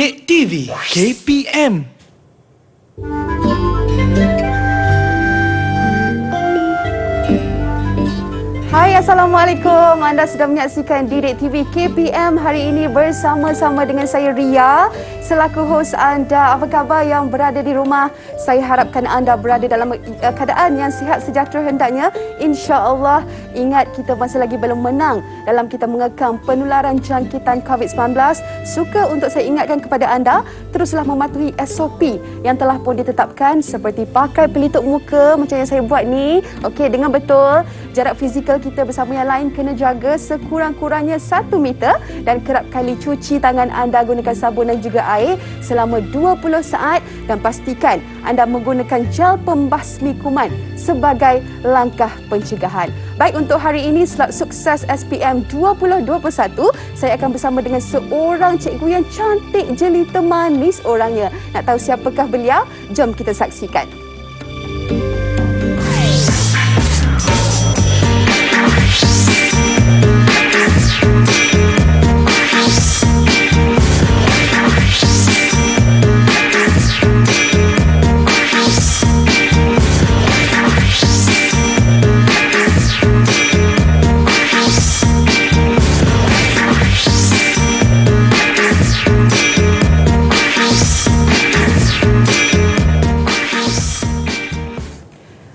Didik TV KPM. Hai, Assalamualaikum. Anda sedang menyaksikan Didik TV KPM hari ini bersama-sama dengan saya Ria selaku hos anda. Apa khabar yang berada di rumah? Saya harapkan anda berada dalam keadaan yang sihat sejahtera hendaknya. InsyaAllah, ingat kita masih lagi belum menang dalam kita mengekang penularan jangkitan COVID-19. Suka untuk saya ingatkan kepada anda, teruslah mematuhi SOP yang telah pun ditetapkan seperti pakai pelitup muka macam yang saya buat ni. Okey, dengan betul. Jarak fizikal kita bersama yang lain kena jaga sekurang-kurangnya 1 meter dan kerap kali cuci tangan anda gunakan sabun dan juga air selama 20 saat dan pastikan anda menggunakan gel pembasmi kuman sebagai langkah pencegahan. Baik, untuk hari ini slot sukses SPM 2021, saya akan bersama dengan seorang cikgu yang cantik, jelita, manis orangnya. Nak tahu siapakah beliau? Jom kita saksikan.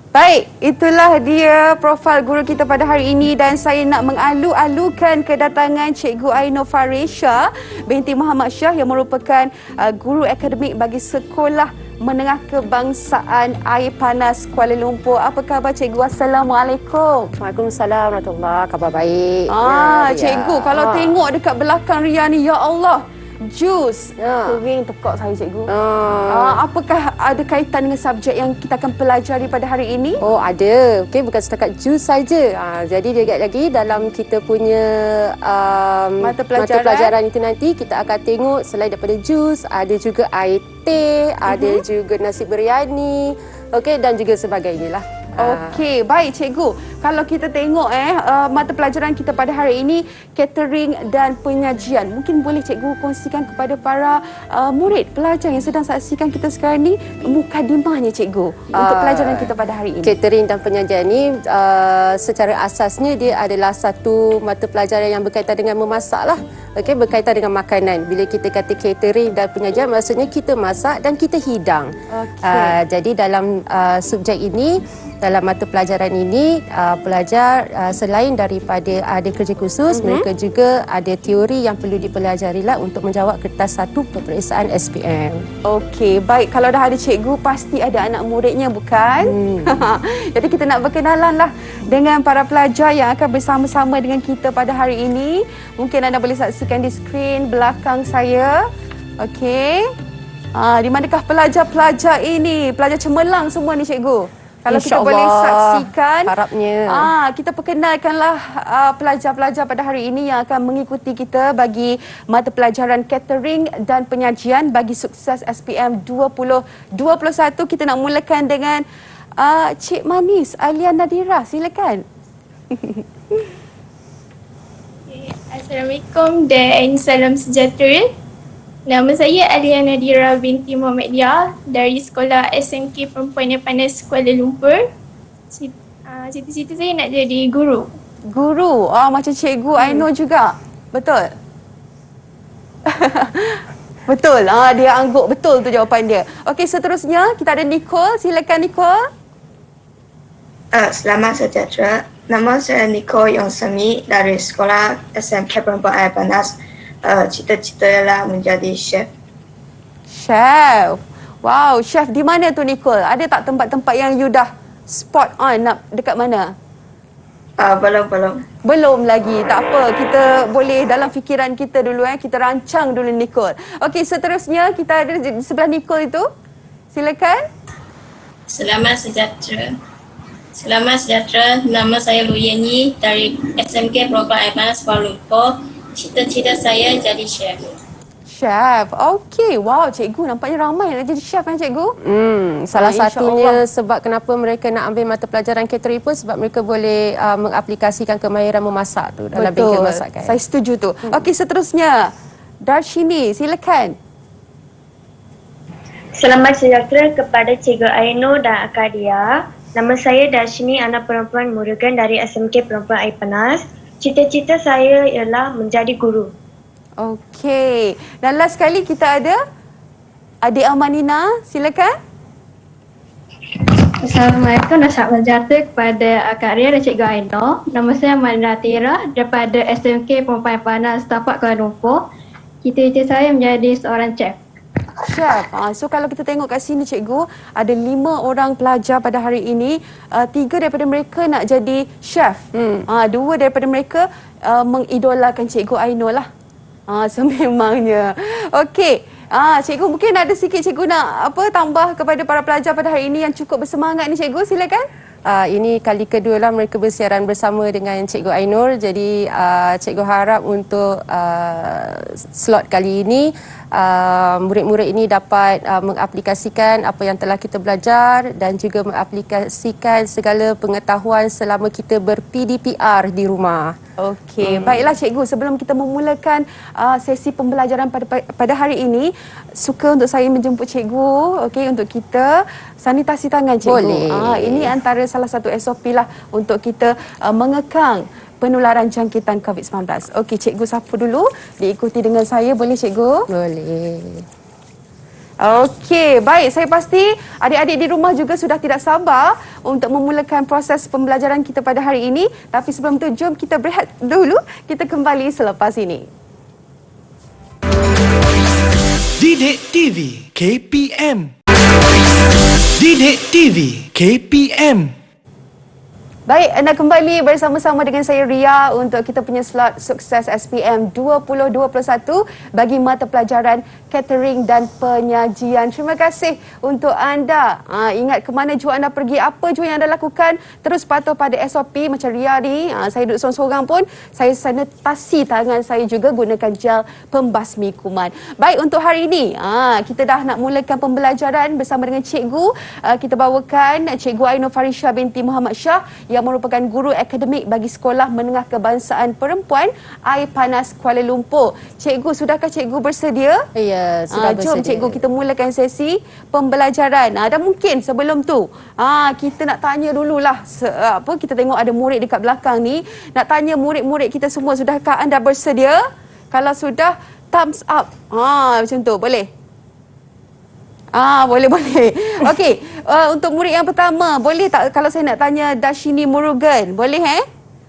Baik, itulah dia profil guru kita pada hari ini dan saya nak mengalu-alukan kedatangan Cikgu Aino Farisha binti Muhammad Shah yang merupakan guru akademik bagi Sekolah Menengah Kebangsaan Air Panas Kuala Lumpur. Apa khabar Cikgu? Assalamualaikum. Waalaikumsalam warahmatullahi. Khabar baik. Cikgu, kalau tengok dekat belakang Ria ni, ya Allah, jus kering tekak saya cikgu. Apakah ada kaitan dengan subjek yang kita akan pelajari pada hari ini? Oh, ada. Okey, bukan setakat jus saja. Jadi dia lagi dalam kita punya mata pelajaran itu nanti kita akan tengok selain daripada jus, ada juga air teh, ada juga nasi biryani. Okey, dan juga sebagainya lah. Okey, baik cikgu. Kalau kita tengok mata pelajaran kita pada hari ini catering dan penyajian. Mungkin boleh cikgu kongsikan kepada para murid, pelajar yang sedang saksikan kita sekarang ni mukadimahnya cikgu untuk pelajaran kita pada hari ini. Catering dan penyajian ni secara asasnya dia adalah satu mata pelajaran yang berkaitan dengan memasak lah. Okey, berkaitan dengan makanan. Bila kita kata catering dan penyajian, maksudnya kita masak dan kita hidang. Jadi dalam subjek ini, dalam mata pelajaran ini, pelajar selain daripada ada kerja khusus, mereka juga ada teori yang perlu dipelajari lah untuk menjawab kertas satu peperiksaan SPM. Okey, baik. Kalau dah ada cikgu, pasti ada anak muridnya, bukan? Jadi kita nak berkenalan lah dengan para pelajar yang akan bersama-sama dengan kita pada hari ini. Mungkin anda boleh saksikan di skrin belakang saya. Okey. Di manakah pelajar-pelajar ini? Pelajar cemerlang semua ni cikgu. Kalau kita boleh saksikan, harapnya kita perkenalkanlah pelajar-pelajar pada hari ini yang akan mengikuti kita bagi mata pelajaran catering dan penyajian bagi sukses SPM 2021. Kita nak mulakan dengan Cik Manis Alia Nadira. Silakan. Assalamualaikum dan salam sejahtera. Nama saya Alia Nadira binti Muhammad Dia dari Sekolah SMK Perempuan Air Panas Kuala Lumpur. Cita-cita saya nak jadi guru. Guru? Macam cikgu Aino juga? Betul? Betul. Dia angguk betul tu jawapan dia. Okey, seterusnya kita ada Nicole. Silakan Nicole. Selamat sejahtera. Nama saya Nicole Yongsemi dari Sekolah SMK Perempuan Air Panas. Cita-cita ialah menjadi chef. Chef. Wow, chef di mana tu Nicole? Ada tak tempat-tempat yang you dah spot on nak dekat mana? Belum. Belum lagi. Tak apa. Kita boleh dalam fikiran kita dulu kita rancang dulu Nicole. Okey, seterusnya kita ada di sebelah Nicole itu. Silakan. Selamat sejahtera. Selamat sejahtera. Nama saya Lu Yenyi dari SMK Perempuan Air Panas Kuala Lumpur. Cita-cita saya jadi chef. Chef. Okey. Wow, cikgu nampaknya ramai nak jadi chef kan cikgu? Salah satunya sebab kenapa mereka nak ambil mata pelajaran catering pun sebab mereka boleh mengaplikasikan kemahiran memasak tu dalam bengkel masakan. Saya setuju tu. Okey, seterusnya Darshini, silakan. Selamat sejahtera kepada Cikgu Aino dan Akak Dia. Nama saya Darshini, anak perempuan Murugan dari SMK Perempuan Air Panas. Cita-cita saya ialah menjadi guru. Okey. Dan last sekali kita ada adik Amanina. Silakan. Assalamualaikum dan selamat sejahtera kepada Akak Ria dan Cikgu Aino. Nama saya Amanina Tira daripada SMK Perempuan Air Panas, Tapak Kuala Lumpur. Cita-cita saya menjadi seorang chef. Chef. So kalau kita tengok kat sini cikgu, ada 5 orang pelajar pada hari ini. 3 daripada mereka nak jadi chef. 2 daripada mereka mengidolakan Cikgu Aino lah. Sememangnya. Okey. Cikgu mungkin ada sikit cikgu nak tambah kepada para pelajar pada hari ini yang cukup bersemangat ni cikgu, silakan. Ini kali kedua lah mereka bersiaran bersama dengan Cikgu Ainur. Jadi cikgu harap untuk slot kali ini murid-murid ini dapat mengaplikasikan apa yang telah kita belajar dan juga mengaplikasikan segala pengetahuan selama kita ber-PDPR di rumah. Okey, baiklah cikgu, sebelum kita memulakan sesi pembelajaran pada hari ini, suka untuk saya menjemput cikgu, okey, untuk kita sanitasi tangan cikgu. Boleh. Ini antara salah satu SOP lah untuk kita mengekang penularan jangkitan COVID-19. Okey, cikgu sapu dulu, diikuti dengan saya, boleh cikgu? Boleh. Okey, baik. Saya pasti adik-adik di rumah juga sudah tidak sabar untuk memulakan proses pembelajaran kita pada hari ini. Tapi sebelum itu, jom kita berehat dulu. Kita kembali selepas ini. Didik TV KPM. Didik TV KPM. Baik, anda kembali bersama-sama dengan saya Ria untuk kita punya slot sukses SPM 2021 bagi mata pelajaran catering dan penyajian. Terima kasih untuk anda. Ingat ke mana jua anda pergi, apa jua yang anda lakukan, terus patuh pada SOP macam Ria ni. Saya duduk sorang-sorang pun, saya sanitasi tangan saya juga gunakan gel pembasmi kuman. Baik, untuk hari ini, kita dah nak mulakan pembelajaran bersama dengan cikgu. Kita bawakan Cikgu Aino Farisha binti Muhammad Shah yang merupakan guru akademik bagi Sekolah Menengah Kebangsaan Perempuan Air Panas Kuala Lumpur. Cikgu, sudahkah cikgu bersedia? Ya, sudah Jom bersedia. cikgu kita mulakan sesi pembelajaran. Dan mungkin sebelum tu, kita nak tanya dululah kita tengok ada murid dekat belakang ni. Nak tanya murid-murid kita semua, sudahkah anda bersedia? Kalau sudah, thumbs up. Macam tu, boleh? Boleh. Okey, untuk murid yang pertama, boleh tak kalau saya nak tanya Darshini Murugan? Boleh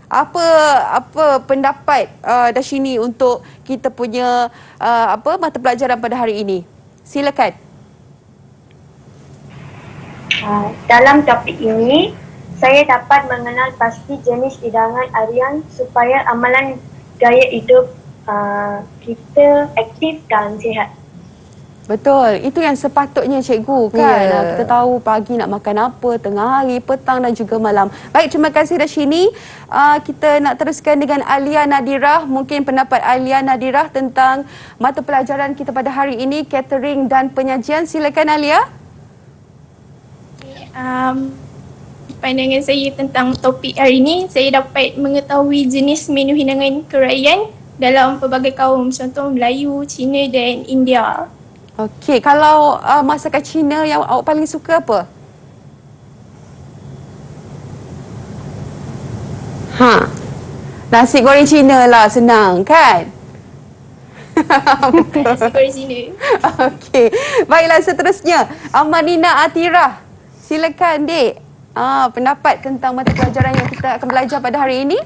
Apa pendapat Darshini untuk kita punya mata pelajaran pada hari ini? Silakan. Dalam topik ini, saya dapat mengenal pasti jenis hidangan harian supaya amalan gaya hidup kita aktif dan sihat. Betul, itu yang sepatutnya cikgu kan. Ya. Kita tahu pagi nak makan apa, tengah hari, petang dan juga malam. Baik, terima kasih Darshini. Kita nak teruskan dengan Alia Nadirah. Mungkin pendapat Alia Nadirah tentang mata pelajaran kita pada hari ini, catering dan penyajian. Silakan Alia. Pandangan saya tentang topik hari ini, saya dapat mengetahui jenis menu hidangan kerajaan dalam pelbagai kaum, contoh Melayu, Cina dan India. Okey, kalau masakan Cina yang awak paling suka apa? Nasi goreng Cina lah, senang kan? Nasi goreng Cina. Okey, baiklah seterusnya Amanina Atira. Silakan Dek. Pendapat tentang mata pelajaran yang kita akan belajar pada hari ini?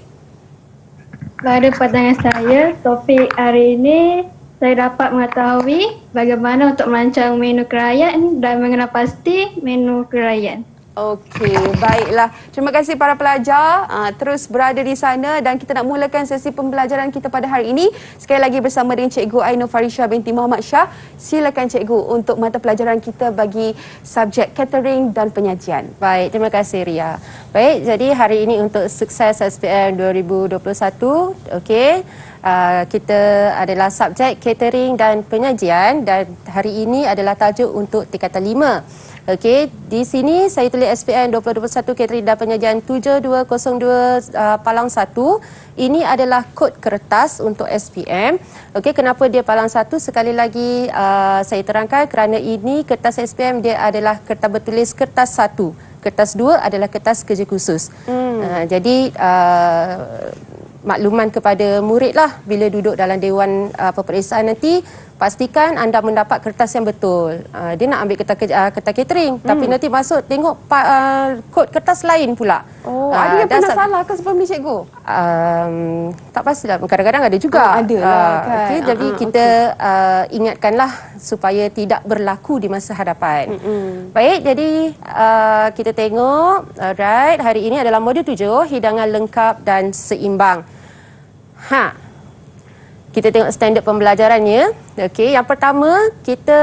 Pada pandangan saya, topik hari ini saya dapat mengetahui bagaimana untuk merancang menu kerajaan dan mengenal pasti menu kerajaan. Okey, baiklah. Terima kasih para pelajar terus berada di sana dan kita nak mulakan sesi pembelajaran kita pada hari ini. Sekali lagi bersama dengan Cikgu Aino Farisha binti Muhammad Shah. Silakan Cikgu untuk mata pelajaran kita bagi subjek catering dan penyajian. Baik, terima kasih Ria. Baik, jadi hari ini untuk sukses SPM 2021, okey. Kita adalah subjek catering dan penyajian dan hari ini adalah tajuk untuk tingkatan 5. Okey, di sini saya tulis SPM 2021 Catering dan Penyajian 7202 Palang 1. Ini adalah kod kertas untuk SPM. Okey, kenapa dia Palang 1? Sekali lagi saya terangkan kerana ini kertas SPM dia adalah kertas bertulis kertas 1. Kertas 2 adalah kertas kerja khusus. Jadi makluman kepada murid lah bila duduk dalam dewan peperiksaan nanti, pastikan anda mendapat kertas yang betul. Dia nak ambil kertas catering tapi nanti masuk tengok kod kertas lain pula. Ada yang pernah salah ke sebelum ni cikgu? Tak pastilah, kadang-kadang ada juga. Ada lah kan. Okay, jadi kita ingatkanlah supaya tidak berlaku di masa hadapan. Baik, jadi kita tengok. Alright, hari ini adalah modul 7, hidangan lengkap dan seimbang. Kita tengok standard pembelajarannya. Okey, yang pertama kita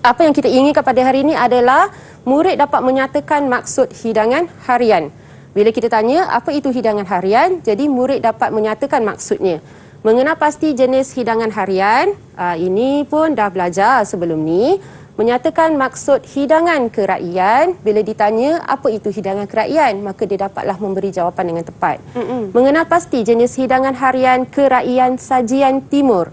apa yang kita inginkan pada hari ini adalah murid dapat menyatakan maksud hidangan harian. Bila kita tanya apa itu hidangan harian, jadi murid dapat menyatakan maksudnya. Mengenal pasti jenis hidangan harian, ini pun dah belajar sebelum ni. Menyatakan maksud hidangan kerakyaan, bila ditanya apa itu hidangan kerakyaan, maka dia dapatlah memberi jawapan dengan tepat. Mengenal pasti jenis hidangan harian kerakyaan sajian timur.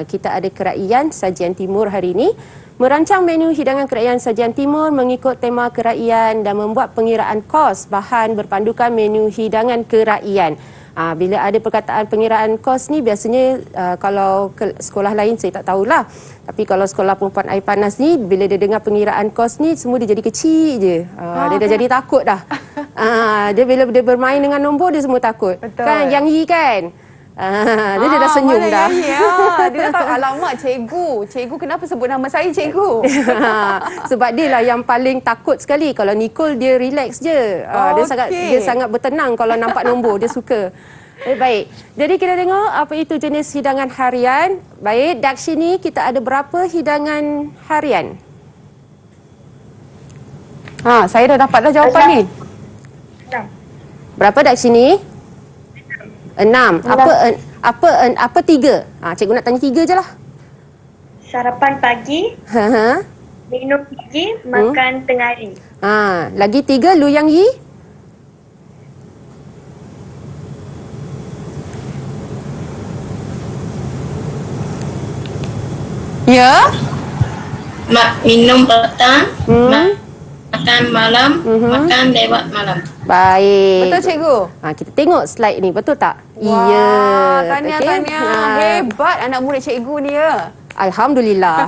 Kita ada kerakyaan sajian timur hari ini. Merancang menu hidangan kerakyaan sajian timur mengikut tema kerakyaan dan membuat pengiraan kos bahan berpandukan menu hidangan kerakyaan. Bila ada perkataan pengiraan kos ni biasanya kalau ke sekolah lain saya tak tahulah. Tapi kalau sekolah perempuan air panas ni, bila dia dengar pengiraan kos ni, semua dia jadi kecil je. Dia dah jadi takut dah. Dia bila dia bermain dengan nombor, dia semua takut. Betul. Kan, yang yi kan? Dia dah senyum dah. Dia dah tahu, alamak cikgu. Cikgu kenapa sebut nama saya cikgu? Sebab dia lah yang paling takut sekali. Kalau Nicole, dia relax je. Dia sangat bertenang kalau nampak nombor. Dia suka. Baik. Jadi kita tengok apa itu jenis hidangan harian. Baik, Dakshi ni kita ada berapa hidangan harian? Saya dah dapat dah jawapan ni. Berapa Dakshi ni? 6. Apa 3? Cikgu nak tanya 3 je lah. Sarapan pagi, minum pagi, makan tengah hari. Lagi 3, lu yang yi? Ya? Minum petang, makan malam, makan lewat malam. Baik. Betul cikgu? Kita tengok slide ni, betul tak? Wah, tahniah. Hebat anak murid cikgu ni ya. Alhamdulillah.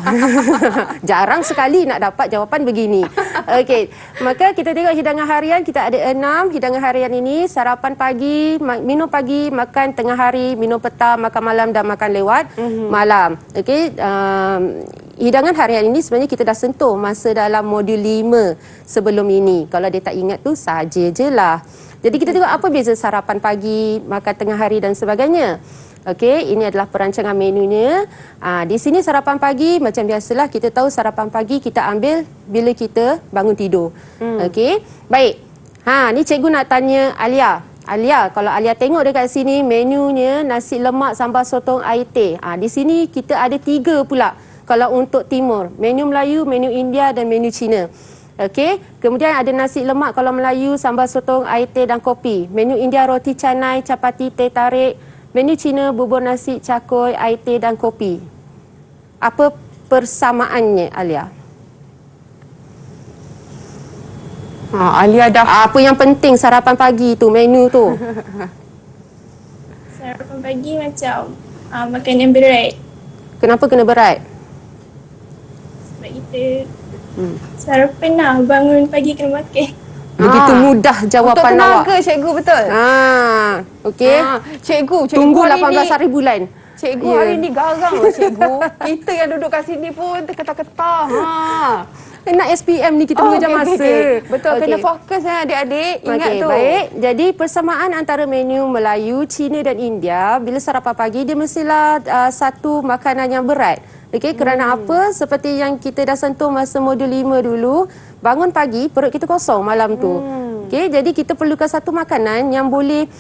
Jarang sekali nak dapat jawapan begini. Okey, maka kita tengok hidangan harian. Kita ada 6 hidangan harian ini. Sarapan pagi, minum pagi, makan tengah hari, minum petang, makan malam dan makan lewat malam. Okey, hidangan harian ini sebenarnya kita dah sentuh masa dalam modul 5 sebelum ini. Kalau dia tak ingat tu saja je lah. Jadi kita tengok apa beza sarapan pagi, makan tengah hari dan sebagainya. Okey, ini adalah perancangan menunya. Di sini sarapan pagi macam biasalah, kita tahu sarapan pagi kita ambil bila kita bangun tidur. Okey, baik. Ni cikgu nak tanya Alia. Alia, kalau Alia tengok dekat sini menunya nasi lemak sambal sotong air teh. Di sini kita ada 3 pula. Kalau untuk timur, menu Melayu, menu India dan menu Cina. Okey, kemudian ada nasi lemak kalau Melayu, sambal sotong air teh dan kopi. Menu India roti canai, capati, teh tarik. Menu Cina, bubur nasi, cakoi, air teh dan kopi. Apa persamaannya, Alia? Alia dah. Apa yang penting sarapan pagi tu, menu tu? Sarapan pagi macam makanan berat. Kenapa kena berat? Sebab kita sarapan lah, bangun pagi kena makan. Begitu mudah jawapan untuk awak. tenaga cikgu betul. Okey. Cikgu Tunggu hari 18 ni, hari bulan. Cikgu hari ni garang loh cikgu. Kita yang duduk kat sini pun terketar-ketar. Nak SPM ni kita mengejar masa. Betul, kena fokus adik-adik. Ingat tu. Baik. Jadi persamaan antara menu Melayu, Cina dan India, bila sarapan pagi dia mestilah satu makanan yang berat. Okey, kerana apa? Seperti yang kita dah sentuh masa modul 5 dulu, bangun pagi perut kita kosong malam tu. Okey, jadi kita perlukan satu makanan yang boleh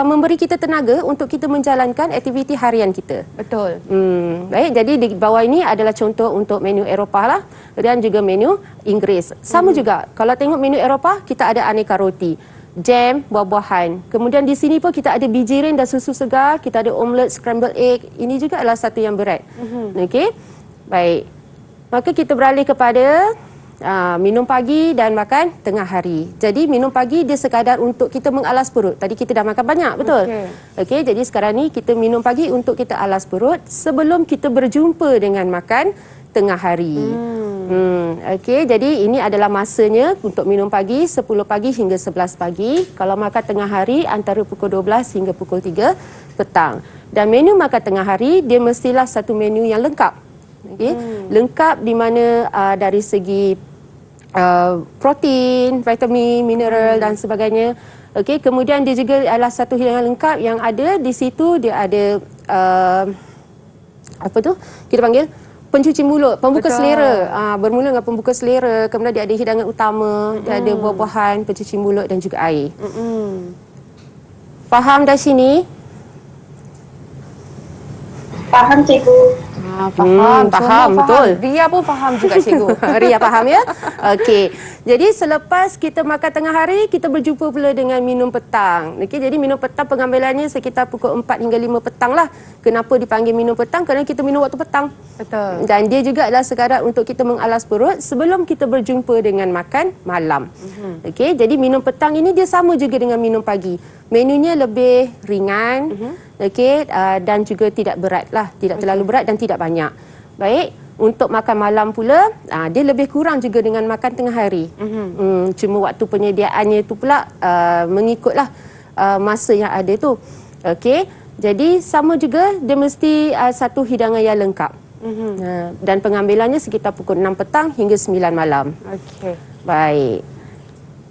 memberi kita tenaga untuk kita menjalankan aktiviti harian kita. Betul. Baik, jadi di bawah ini adalah contoh untuk menu Eropah lah dan juga menu Inggeris. Sama juga, kalau tengok menu Eropah, kita ada aneka roti, jam, buah-buahan. Kemudian di sini pun kita ada bijirin dan susu segar, kita ada omelette, scrambled egg. Ini juga adalah satu yang berat. Okey, baik. Maka kita beralih kepada minum pagi dan makan tengah hari. Jadi minum pagi dia sekadar untuk kita mengalas perut. Tadi kita dah makan banyak, betul? Okey, jadi sekarang ni kita minum pagi untuk kita alas perut sebelum kita berjumpa dengan makan tengah hari. Okey, jadi ini adalah masanya untuk minum pagi 10 pagi hingga 11 pagi. Kalau makan tengah hari antara pukul 12 hingga pukul 3 petang. Dan menu makan tengah hari dia mestilah satu menu yang lengkap. Okey, lengkap di mana dari segi protein, vitamin, mineral dan sebagainya. Okey, kemudian dia juga adalah satu hidangan lengkap yang ada di situ. Dia ada apa tu? Kita panggil pencuci mulut, pembuka selera. Bermula dengan pembuka selera, kemudian dia ada hidangan utama, dia ada buah-buahan, pencuci mulut dan juga air. Faham dari sini? Faham cikgu. Faham, faham, betul. Ria pun faham juga cikgu. Ria faham ya? Okey. Jadi selepas kita makan tengah hari, kita berjumpa pula dengan minum petang. Okey, jadi minum petang pengambilannya sekitar pukul 4 hingga 5 petang lah. Kenapa dipanggil minum petang? Kerana kita minum waktu petang. Betul. Dan dia juga adalah sekadar untuk kita mengalas perut sebelum kita berjumpa dengan makan malam. Okey, jadi minum petang ini dia sama juga dengan minum pagi. Menunya lebih ringan, okey, dan juga tidak berat lah, tidak terlalu berat dan tidak banyak. Baik, untuk makan malam pula, dia lebih kurang juga dengan makan tengah hari. Cuma waktu penyediaannya tu pula mengikutlah masa yang ada tu. Okey, jadi sama juga dia mesti satu hidangan yang lengkap. Dan pengambilannya sekitar pukul 6 petang hingga 9 malam. Okey. Baik.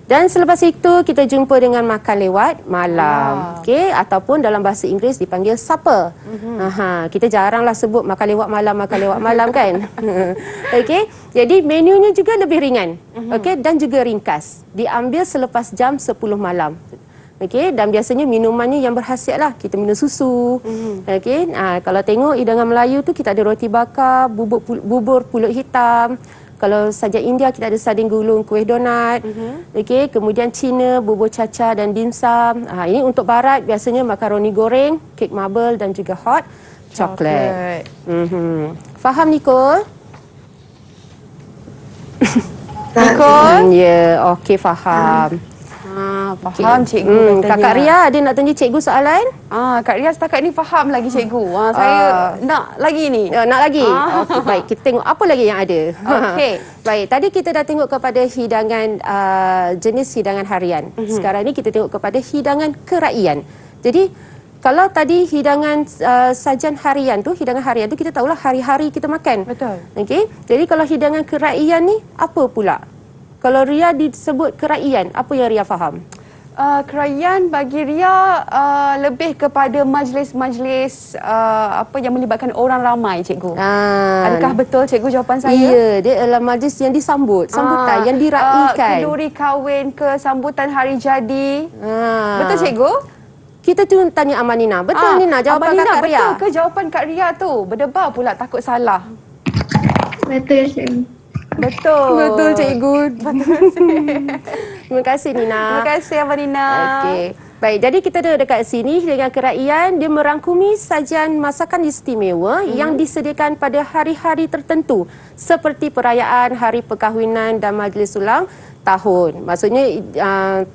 Dan selepas itu kita jumpa dengan makan lewat malam. Okey, ataupun dalam bahasa Inggeris dipanggil supper. Kita jaranglah sebut makan lewat malam kan. Okey, jadi menunya juga lebih ringan. Okey, dan juga ringkas. Diambil selepas jam 10 malam. Okey, dan biasanya minumannya yang berkhasiat lah. Kita minum susu. Okey, kalau tengok hidangan Melayu tu kita ada roti bakar, bubur pulut hitam. Kalau saja India kita ada sardin gulung, kuih donat. Okey, kemudian Cina bubur caca dan dimsum. Ini untuk barat biasanya makaroni goreng, kek marble dan juga hot coklat. Faham Nicole? Nicole? Ya, okey faham. Faham cikgu katanya. Kakak Ria ada nak tanya cikgu soalan? Kak Ria setakat ni faham lagi cikgu. Saya nak lagi ni. Nak lagi? Okey, baik. Kita tengok apa lagi yang ada. Okey. Baik, tadi kita dah tengok kepada hidangan jenis hidangan harian. Sekarang ni kita tengok kepada hidangan keraian. Jadi kalau tadi hidangan sajian harian tu, kita tahulah hari-hari kita makan. Betul. Okey. Jadi kalau hidangan keraian ni apa pula? Kalau Ria disebut keraian, apa yang Ria faham? Kerajaan bagi Ria lebih kepada majlis-majlis apa yang melibatkan orang ramai, cikgu. Adakah betul cikgu jawapan saya? Ya, dia adalah majlis yang disambut, sambutan yang diraikan. Kenduri kahwin ke sambutan hari jadi. Betul cikgu? Kita tu tanya Amanina. Betul Nina jawapan Abang Nina, Kakak Ria? betul ke jawapan Kak Ria tu? Berdebar pula takut salah. Betul cikgu. Betul. Betul cikgu. Terima kasih Nina. Terima kasih Abang Nina. Okey. Baik, jadi kita ada dekat sini dengan keraian, dia merangkumi sajian masakan istimewa yang disediakan pada hari-hari tertentu seperti perayaan hari perkahwinan dan majlis ulang tahun. Maksudnya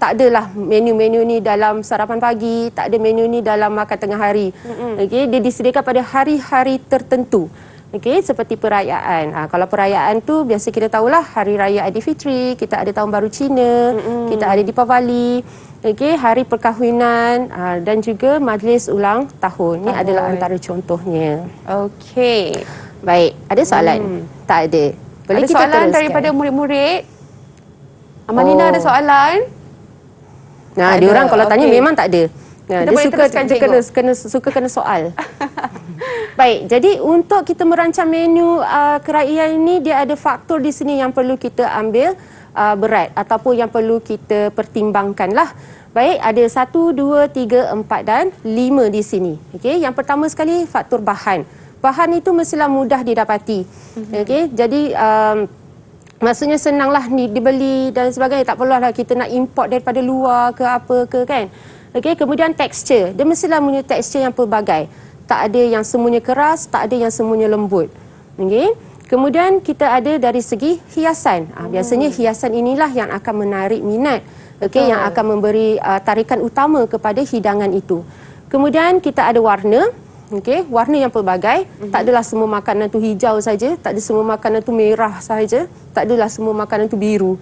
tak adalah menu-menu ni dalam sarapan pagi, tak ada menu ni dalam makan tengah hari. Okey, dia disediakan pada hari-hari tertentu. Okey, seperti perayaan. Kalau perayaan tu biasa kita tahulah Hari Raya Aidilfitri, kita ada Tahun Baru Cina, kita ada Deepavali, okey, hari perkahwinan dan juga majlis ulang tahun. Ini adalah antara contohnya. Okey. Baik, ada soalan? Tak ada. Boleh Ada kita soalan teruskan? daripada murid-murid? Amanina ada soalan? Nah, Tak dia ada. orang kalau tanya Okey. memang tak ada. Nah, Kita dia boleh suka teruskan, dia cikgu. kena soal. Baik, jadi untuk kita merancang menu keraian ini dia ada faktor di sini yang perlu kita ambil berat ataupun yang perlu kita pertimbangkanlah. Baik, ada 1, 2, 3, 4 dan 5 di sini. Okey, yang pertama sekali faktor bahan. Bahan itu mestilah mudah didapati. Okey, jadi maksudnya senanglah dibeli dan sebagainya. Tak perlulah kita nak import daripada luar ke apa ke kan. Okey, kemudian tekstur. Dia mestilah punya tekstur yang pelbagai. Tak ada yang semuanya keras, tak ada yang semuanya lembut. Okey. Kemudian kita ada dari segi hiasan. Biasanya hiasan inilah yang akan menarik minat. Okey, yang akan memberi tarikan utama kepada hidangan itu. Kemudian kita ada warna. Okey, warna yang pelbagai. Tak adalah semua makanan tu hijau saja, tak ada semua makanan tu merah saja, tak adalah semua makanan tu biru.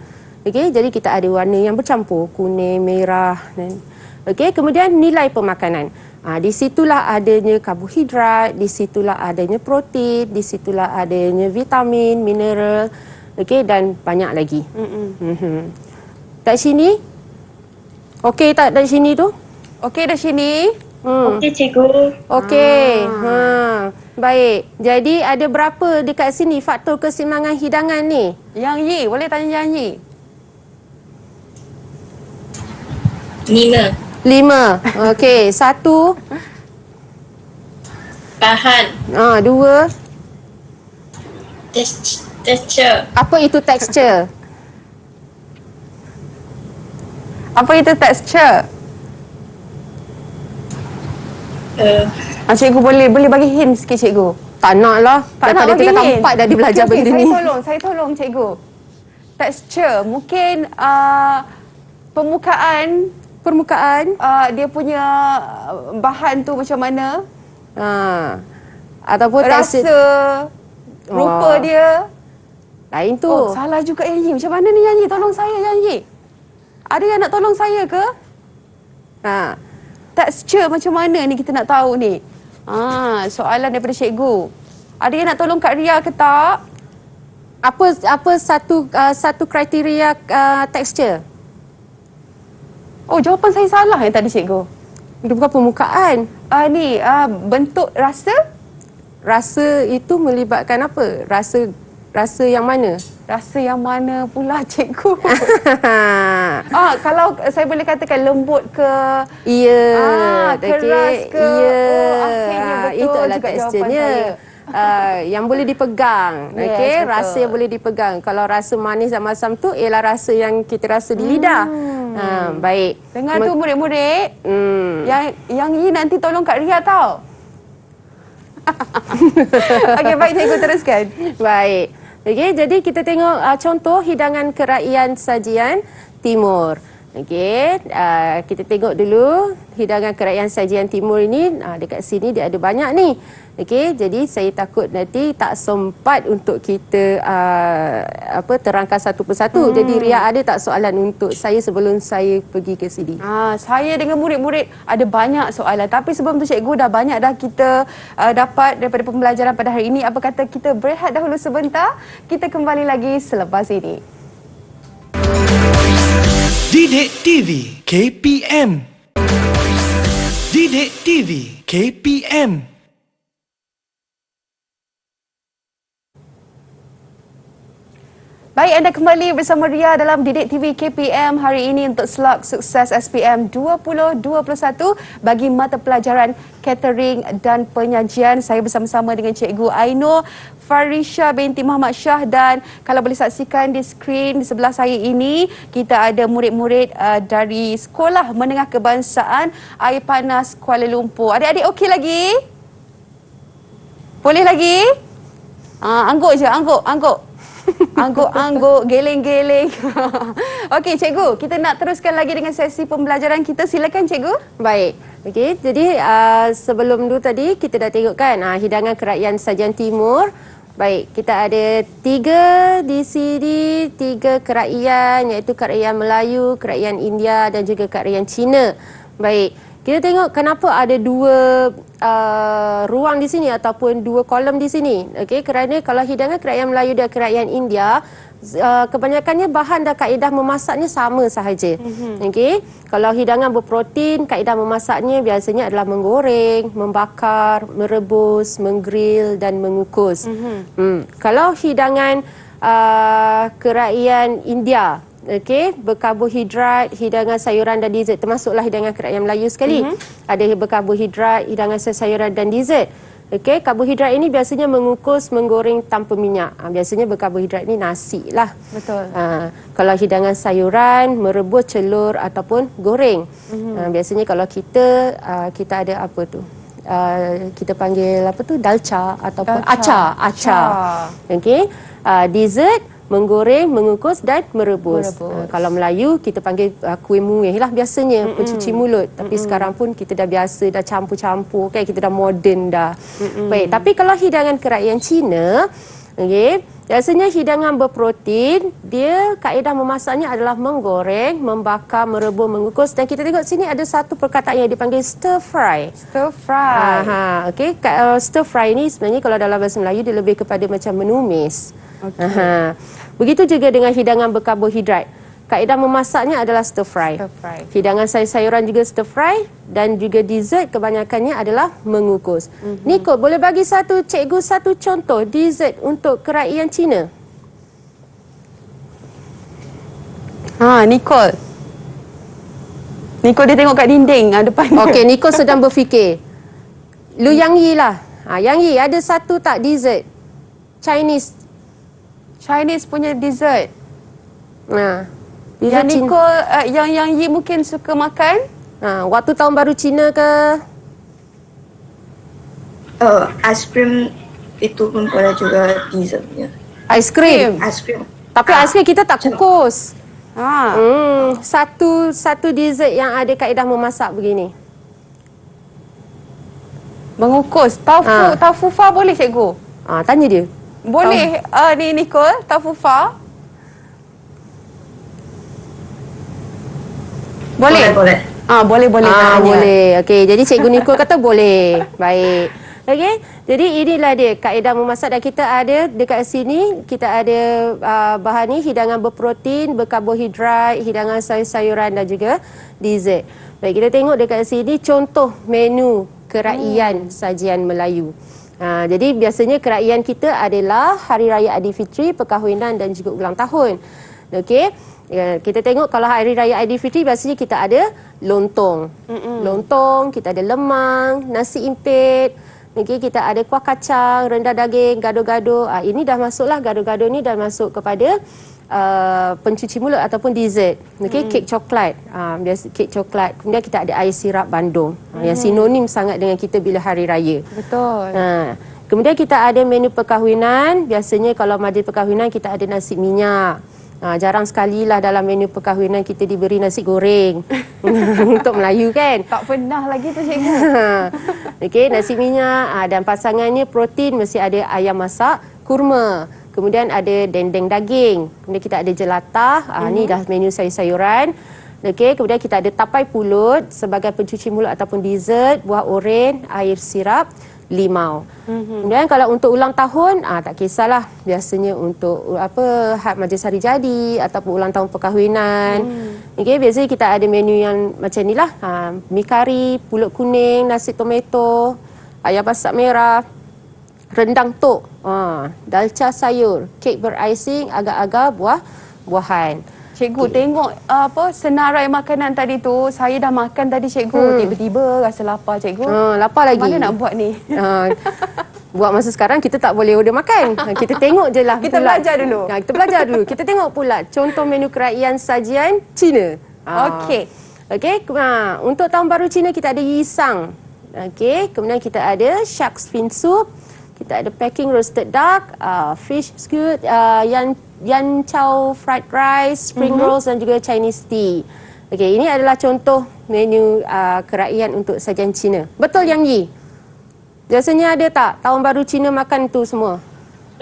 Okey, jadi kita ada warna yang bercampur, kuning, merah dan okey, kemudian nilai pemakanan. Di situlah adanya karbohidrat, di situlah adanya protein, di situlah adanya vitamin, mineral, okey, dan banyak lagi. Tak sini? Okey tak dari sini tu? Okey dah sini. Okey cikgu. Okey. Baik. Jadi ada berapa dekat sini faktor keseimbangan hidangan ni? Yang Yi, boleh tanya Yang Yi. 5. 5. Okey. 1. Bahan. 2. Texture. Apa itu tekstur? Apa itu tekstur? Cikgu boleh bagi hint sikit cikgu. Tak nak lah. Tak nak Daripada bagi tingkat hint. 4 dah dia belajar benda ni. Saya tolong cikgu. Tekstur mungkin permukaan dia punya bahan tu macam mana? Ataupun tekstur. Rasa rupa dia. Lain tu. Oh, salah juga Yang Yi. Macam mana ni Yang Yi? Tolong saya Yang Yi. Ada yang nak tolong saya ke? Tekstur macam mana ni kita nak tahu ni? Soalan daripada cikgu. Ada yang nak tolong Kak Ria ke tak? Apa satu kriteria tekstur? Oh, jawapan saya salah yang tadi cikgu. Itu bukan permukaan. Bentuk rasa? Rasa itu melibatkan apa? Rasa yang mana? Rasa yang mana pula cikgu? Kalau saya boleh katakan lembut ke? Ya. Keras ke? Ya. Akhirnya betul itu adalah juga teksturnya. Yang boleh dipegang. Yes, Okey, betul. rasa yang boleh dipegang. Kalau rasa manis dan masam tu ialah rasa yang kita rasa di lidah. Baik. Dengar tu murid-murid. Yang Yi nanti tolong Kak Ria tau. Okey, baik cikgu teruskan. Baik. Okey, jadi kita tengok contoh hidangan kerakyatan sajian timur. Okey, kita tengok dulu hidangan kerakyatan sajian timur ini. Dekat sini dia ada banyak ni. Okey, jadi saya takut nanti tak sempat untuk kita terangkan satu persatu. Jadi Ria, ada tak soalan untuk saya sebelum saya pergi ke sini? Saya dengan murid-murid ada banyak soalan. Tapi sebelum tu cikgu dah banyak dah kita dapat daripada pembelajaran pada hari ini. Apa kata kita berehat dahulu sebentar. Kita kembali lagi selepas ini. Didik TV KPM. Didik TV KPM. Baik, anda kembali bersama Ria dalam Didik TV KPM hari ini untuk slot sukses SPM 2021 bagi mata pelajaran catering dan penyajian. Saya bersama-sama dengan Cikgu Ainur Farisha binti Muhammad Shah, dan kalau boleh saksikan di skrin di sebelah saya ini, kita ada murid-murid dari Sekolah Menengah Kebangsaan Air Panas Kuala Lumpur. Adik-adik okey lagi? Boleh lagi? Angguk je, angguk. Angguk, geleng-geleng. Okey, cikgu, kita nak teruskan lagi dengan sesi pembelajaran kita. Silakan cikgu. Baik. Okey, jadi sebelum tu tadi kita dah tengok kan hidangan kerakyatan sajian timur. Baik, kita ada 3 di sini, 3 kerakyatan, iaitu kerakyatan Melayu, kerakyatan India dan juga kerakyatan Cina. Baik. Kita tengok kenapa ada 2 ruang di sini ataupun 2 kolom di sini. Okey, kerana kalau hidangan kerakyatan Melayu dan kerakyatan India, kebanyakannya bahan dan kaedah memasaknya sama sahaja. Okey, kalau hidangan berprotein, kaedah memasaknya biasanya adalah menggoreng, membakar, merebus, menggrill dan mengukus. Kalau hidangan keraian India. Okey, berkarbohidrat, hidangan sayuran dan dessert, termasuklah hidangan keraian Melayu sekali. Ada berkarbohidrat, hidangan sayuran dan dessert. Okey, karbohidrat ini biasanya mengukus, menggoreng tanpa minyak. Biasanya berkarbohidrat ni nasi lah. Betul. Kalau hidangan sayuran, merebus, celur ataupun goreng. Biasanya kalau kita ada apa tu? Kita panggil apa tu? Dalca ataupun acar. Okey. Dessert, menggoreng, mengukus dan merebus. Kalau Melayu kita panggil kuih muih lah biasanya, pencuci mulut. Tapi sekarang pun kita dah biasa, dah campur-campur kan, kita dah moden dah. Baik, tapi kalau hidangan kerajaan Cina, okey, biasanya hidangan berprotein, dia kaedah memasaknya adalah menggoreng, membakar, merebus, mengukus, dan kita tengok sini ada satu perkataan yang dipanggil stir fry. Stir fry. Okey, stir fry ni sebenarnya kalau dalam bahasa Melayu dia lebih kepada macam menumis. Begitu juga dengan hidangan berkarbohidrat. Kaedah memasaknya adalah stir fry. Hidangan sayur-sayuran juga stir fry dan juga dessert kebanyakannya adalah mengukus. Nicole, boleh bagi cikgu satu contoh dessert untuk kerajaan Cina? Nicole. Nicole dia tengok kat dinding depan. Okey, Nicole sedang berfikir. Lu Yang Yi lah. Yang Yi, ada satu tak dessert? Chinese punya dessert. Yang Nicole, yang Yi mungkin suka makan. Waktu tahun baru Cina ke? Aiskrim itu pun boleh juga dessertnya. Aiskrim. Aiskrim. Tapi aiskrim kita tak kukus. Satu dessert yang ada kaedah memasak begini. Mengukus. Taufufa boleh cikgu? Tanya dia. Boleh ni Nicole, taufufa? Boleh. Boleh. Boleh. Boleh. Okey, jadi cikgu Nicole kata boleh. Baik. Okey. Jadi inilah dia kaedah memasak, dan kita ada dekat sini, kita ada bahan ni, hidangan berprotein, berkarbohidrat, hidangan sayur-sayuran dan juga dessert. Baik, kita tengok dekat sini contoh menu kerajaan sajian Melayu. Jadi biasanya kerajaan kita adalah Hari Raya Aidilfitri, perkahwinan dan juga ulang tahun. Okey. Kita tengok kalau Hari Raya Aidilfitri biasanya kita ada lontong. Lontong, kita ada lemang, nasi impit. Okey, kita ada kuah kacang, rendah daging, gado-gado. Ini dah masuklah, gado-gado ni dah masuk kepada pencuci mulut ataupun dessert. Okey, kek coklat. Biasa kek coklat. Kemudian kita ada air sirap Bandung. Yang sinonim sangat dengan kita bila hari raya. Betul. Kemudian kita ada menu perkahwinan. Biasanya kalau majlis perkahwinan kita ada nasi minyak. Jarang sekali lah dalam menu perkahwinan kita diberi nasi goreng. Untuk Melayu kan. Tak pernah lagi tu cikgu. Okey, nasi minyak dan pasangannya protein mesti ada ayam masak, kurma. Kemudian ada dendeng daging. Kemudian kita ada jelatah. Ni dah menu sayur-sayuran. Okey, kemudian kita ada tapai pulut sebagai pencuci mulut ataupun dessert, buah oren, air sirap, limau. Kemudian kalau untuk ulang tahun, tak kisahlah. Biasanya untuk majlis hari jadi ataupun ulang tahun perkahwinan. Okey, biasanya kita ada menu yang macam ni lah. Mi kari, pulut kuning, nasi tomato, ayam masak merah, rendang tok, dalca sayur, kek berising, agar-agar buah-buahan. Cikgu tengok senarai makanan tadi tu, saya dah makan tadi cikgu. Tiba-tiba rasa lapar cikgu. Lapar lagi. Mana nak buat ni? Buat masa sekarang kita tak boleh order makan. Kita tengok je lah. Kita belajar dulu. Kita belajar dulu. Kita tengok pula contoh menu kerajaan sajian Cina. Okey. Untuk tahun baru Cina kita ada yisang. Okey, kemudian kita ada shark fin soup. Kita ada packing roasted duck, fish skewered, yan chow fried rice, spring rolls dan juga Chinese tea. Okey, ini adalah contoh menu kerajaan untuk sajian Cina. Betul Yang Yi? Biasanya ada tak tahun baru Cina makan tu semua?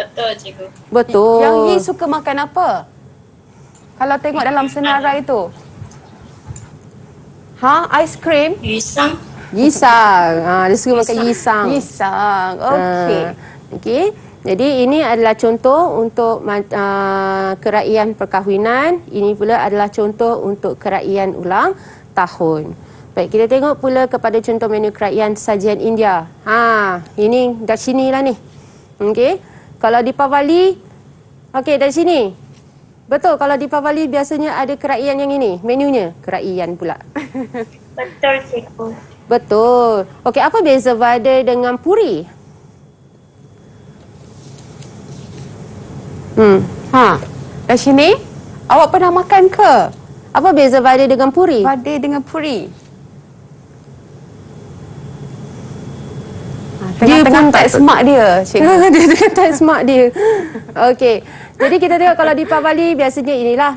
Betul, cikgu. Betul. Yang Yi suka makan apa? Kalau tengok dalam senarai tu. Aiskrim? Yisang. Yisang. Dia suka makan yisang. Yisang. Okey. Okey. Jadi ini adalah contoh untuk kerajaan perkahwinan. Ini pula adalah contoh untuk kerajaan ulang tahun. Baik, kita tengok pula kepada contoh menu kerajaan sajian India. Ini dah sini lah ni. Okey. Kalau Deepavali, Okey, dari sini. Betul, kalau Deepavali biasanya ada keraian yang ini, menunya. Keraian pula. Betul, cikgu. Betul. Okey, apa beza vada dengan puri? Dari sini, awak pernah makan ke? Apa beza vada dengan puri? Vada dengan puri. Tengah-tengah tak smart dia, cikgu. Dia tengah tak smart dia. Okey. Jadi kita tengok kalau Deepavali biasanya inilah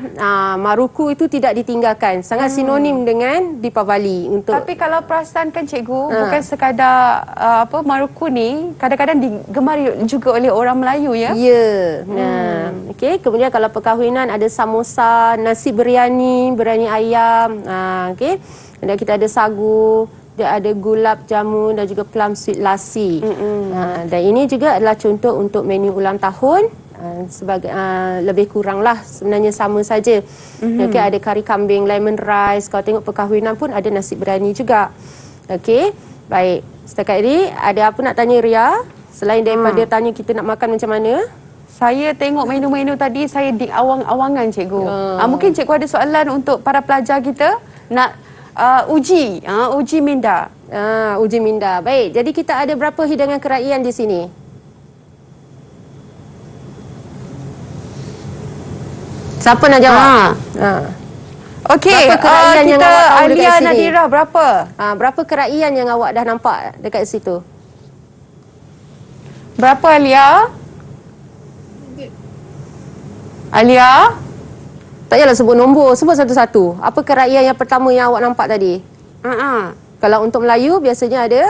maruku itu tidak ditinggalkan. Sangat sinonim dengan Deepavali untuk Tapi kalau perasan kan cikgu, bukan sekadar maruku ni kadang-kadang digemari juga oleh orang Melayu ya. ya. Nah, okey. Kemudian kalau perkahwinan ada samosa, nasi biryani, biryani ayam. Okey. Dan kita ada sagu, dia ada gulab jamun dan juga plum sweet lassi. Dan ini juga adalah contoh untuk menu ulang tahun. Sebagai lebih kuranglah sebenarnya sama saja. Okey, ada kari kambing, lemon rice. Kalau tengok perkahwinan pun ada nasi biryani juga. Okey, baik. Setakat ini ada apa nak tanya Ria? Selain daripada tanya kita nak makan macam mana? Saya tengok menu-menu tadi, saya di awang-awangan cikgu. Mungkin cikgu ada soalan untuk para pelajar kita nak uji minda. Uji minda. Baik, jadi kita ada berapa hidangan keraian di sini? Siapa nak jawab? Okey, Berapa keraian yang kita awak tahu dekat Alia sini? Nadira berapa? Berapa keraian yang awak dah nampak dekat situ? Berapa Alia? Alia? Tak payahlah sebut nombor, sebut satu-satu. Apa keraian yang pertama yang awak nampak tadi? Kalau untuk Melayu biasanya ada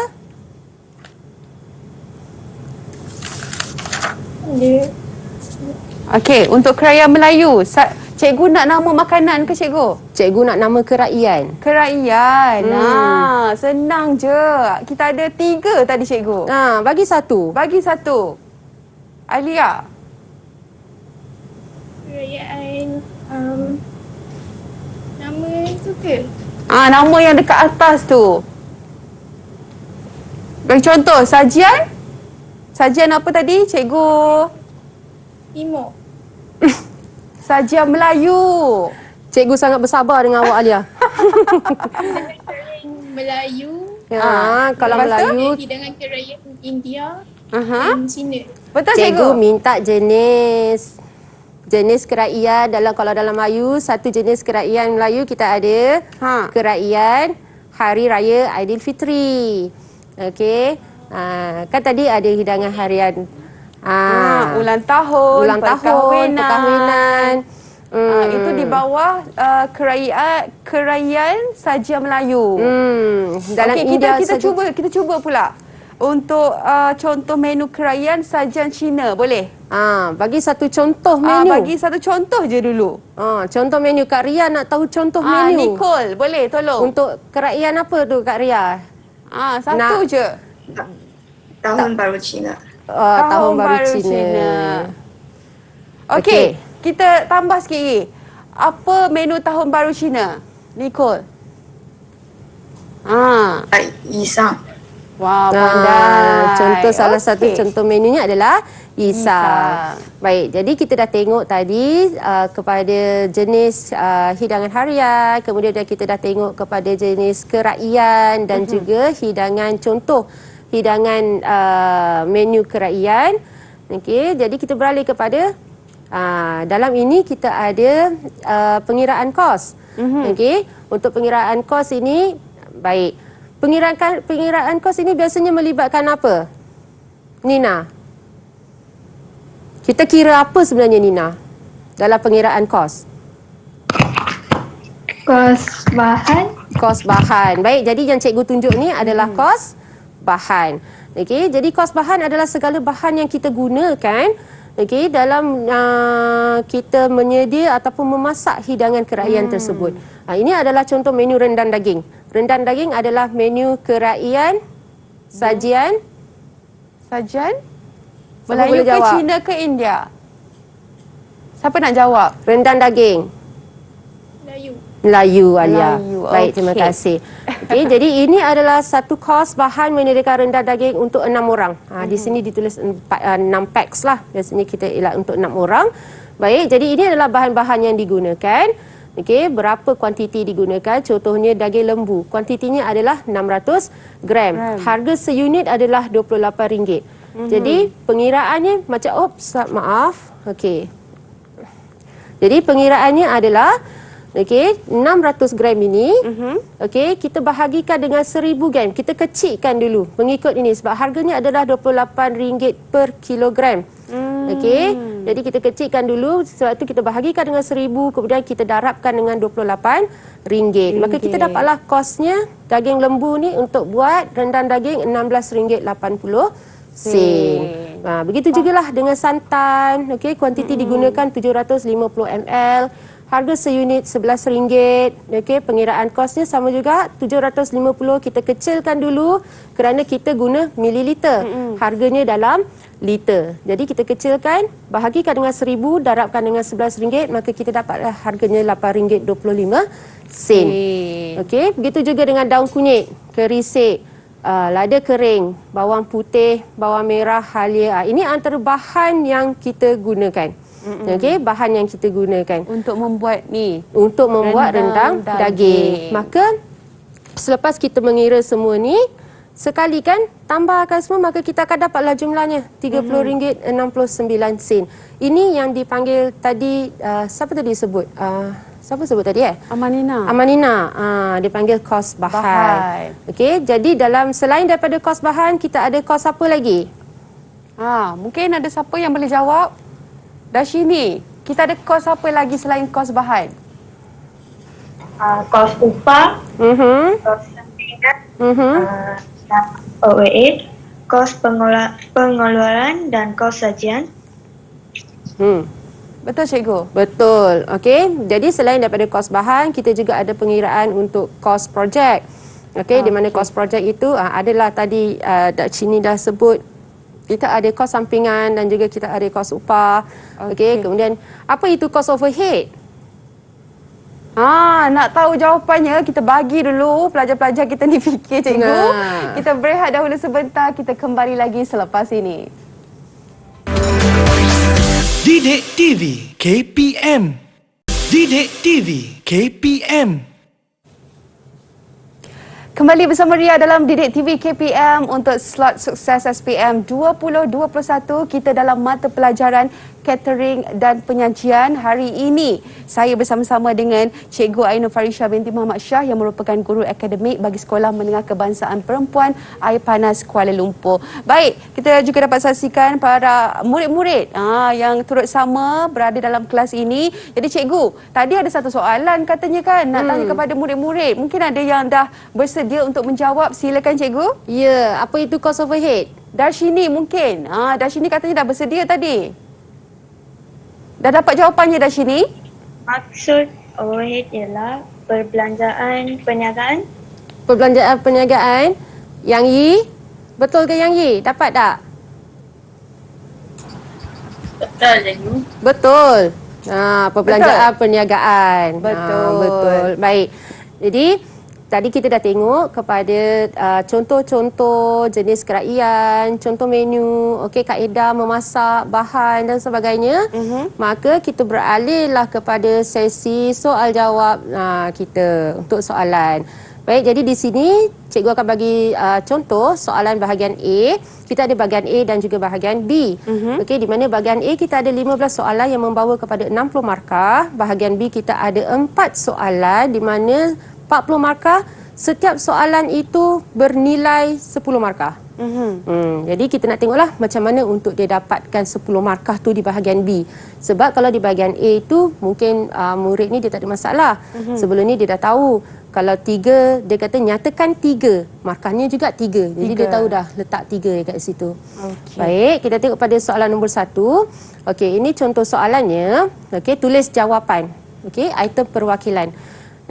Okey, untuk keraian Melayu, cikgu nak nama makanan ke cikgu? cikgu nak nama keraian. Keraian. Senang je. Kita ada 3 tadi cikgu. Bagi satu. Bagi 1. Alia. Kerajaan nama tu ke? Nama yang dekat atas tu. Bagi contoh, sajian. Sajian apa tadi cikgu? Timur. Sajian Melayu. Cikgu sangat bersabar dengan awak Alia. Melayu. Kalau Lepas tu? Melayu, Hidangan kerajaan India Aha. dan Cina. Betul cikgu cikgu? minta jenis keraian kalau dalam Melayu, satu jenis keraian Melayu kita ada keraian Hari Raya Aidilfitri. Okey. Kan tadi ada hidangan harian Ulang tahun, perkahwinan. Itu di bawah keraian sajian Melayu. Dalam Okey, India kita cuba pula untuk contoh menu keraian sajian Cina, boleh? bagi satu contoh menu. Bagi satu contoh je dulu. Contoh menu. Kak Ria nak tahu contoh menu. Nicole, boleh tolong? Untuk keraian apa tu Kak Ria? Satu je. Tahun Baru Cina. Tahun Baru Cina. Okey, kita tambah sikit lagi. Apa menu Tahun Baru Cina? Nicole. 以上。 Wah, pandai. Contoh salah satu Okey. contoh menunya adalah Isa. Baik, jadi kita dah tengok tadi kepada jenis hidangan harian, kemudian kita dah tengok kepada jenis keraian dan juga hidangan contoh hidangan menu keraian. Okey, jadi kita beralih kepada dalam ini kita ada pengiraan kos. Okey, untuk pengiraan kos ini baik. Pengiraan kos ini biasanya melibatkan apa? Nina. Kita kira apa sebenarnya Nina dalam pengiraan kos? Kos bahan. Kos bahan. Baik, jadi yang cikgu tunjuk ni adalah kos bahan. Okey, jadi kos bahan adalah segala bahan yang kita gunakan dalam kita menyedia ataupun memasak hidangan keraian tersebut. Ini adalah contoh menu rendang daging. Rendang daging adalah menu keraian sajian Melayu boleh ke jawab? Cina ke India? Siapa nak jawab? rendang daging. Melayu. Melayu Alia. Melayu, Baik, terima okey. kasih. Okey, jadi ini adalah satu kos bahan menyediakan rendang daging untuk 6 orang. Di sini ditulis 6 packs lah. Biasanya kita elak untuk 6 orang. Baik, jadi ini adalah bahan-bahan yang digunakan. Okey, berapa kuantiti digunakan? Contohnya daging lembu. Kuantitinya adalah 600 gram. Harga seunit adalah RM28. Jadi pengiraannya macam maaf. Okey. Jadi pengiraannya adalah 600 gram ini, okey, kita bahagikan dengan 1000 gram. Kita kecilkan dulu mengikut ini sebab harganya adalah RM28 per kilogram. Okey, jadi kita kecilkan dulu sebab itu kita bahagikan dengan 1000, kemudian kita darabkan dengan RM28. Maka kita dapatlah kosnya daging lembu ni untuk buat rendang daging RM16.80. Begitu jugalah dengan santan. Okey, kuantiti digunakan 750 ml. Harga seunit RM11. Okey, pengiraan kosnya sama juga 750. Kita kecilkan dulu kerana kita guna mililiter. Harganya dalam liter. Jadi kita kecilkan, bahagikan dengan 1000, darabkan dengan RM11, maka kita dapatlah harganya RM8.25. Okey, begitu juga dengan daun kunyit, kerisik, lada kering, bawang putih, bawang merah, halia. Ini antara bahan yang kita gunakan. Okey, bahan yang kita gunakan Untuk membuat ni. untuk membuat rendang daging. Maka selepas kita mengira semua ni, sekali kan tambahkan semua, maka kita akan dapatlah jumlahnya RM30.69. Ini yang dipanggil tadi, siapa tadi sebut? Siapa sebut tadi Amanina. Dipanggil kos bahan. Okey, jadi selain daripada kos bahan, kita ada kos apa lagi? Mungkin ada siapa yang boleh jawab? Darshini, kita ada kos apa lagi selain kos bahan? Kos upah, kos sampingan, OAA, kos pengeluaran dan kos sajian. Betul cikgu? Betul. Okey, jadi selain daripada kos bahan, kita juga ada pengiraan untuk kos projek. Okey, di mana kos projek itu adalah tadi Darshini dah sebut, kita ada kos sampingan dan juga kita ada kos upah. Okey, kemudian apa itu kos overhead? Nak tahu jawapannya, kita bagi dulu pelajar-pelajar kita ni fikir cikgu. Kita berehat dahulu sebentar, kita kembali lagi selepas ini. Didik TV KPM. Didik TV KPM. Kembali bersama Ria dalam Didik TV KPM untuk slot sukses SPM 2021. Kita dalam mata pelajaran catering dan penyajian. Hari ini saya bersama-sama dengan Cikgu Ainur Farisha binti Muhammad Shah yang merupakan guru akademik bagi Sekolah Menengah Kebangsaan Perempuan Air Panas Kuala Lumpur. Baik, kita juga dapat saksikan para murid-murid yang turut sama berada dalam kelas ini. Jadi cikgu, tadi ada satu soalan katanya kan nak tanya kepada murid-murid. Mungkin ada yang dah bersedia untuk menjawab. Silakan cikgu. Ya, apa itu cost overhead? Darshini mungkin. Darshini katanya dah bersedia tadi. Dah dapat jawapannya Darshini? Maksud overhead ialah perbelanjaan perniagaan. Perbelanjaan perniagaan. Yang Yi, betul ke Yang Yi? Dapat tak? Betul, cikgu. Betul. Perbelanjaan perniagaan. Betul. Baik. Jadi tadi kita dah tengok kepada contoh-contoh jenis keraian, contoh menu, okey, kaedah memasak, bahan dan sebagainya. Maka kita beralihlah kepada sesi soal jawab kita untuk soalan. Baik, jadi di sini cikgu akan bagi contoh soalan bahagian A. Kita ada bahagian A dan juga bahagian B. Okey, di mana bahagian A kita ada 15 soalan yang membawa kepada 60 markah. Bahagian B kita ada 4 soalan di mana 40 markah. Setiap soalan itu bernilai 10 markah. Jadi kita nak tengoklah macam mana untuk dia dapatkan 10 markah tu di bahagian B. Sebab kalau di bahagian A itu mungkin murid ni dia tak ada masalah. Sebelum ni dia dah tahu kalau 3, dia kata nyatakan 3, markahnya juga 3. Jadi dia tahu dah letak 3 dekat situ. Baik, kita tengok pada soalan nombor 1. Okey, ini contoh soalannya. Okey, tulis jawapan. Okey, item perwakilan.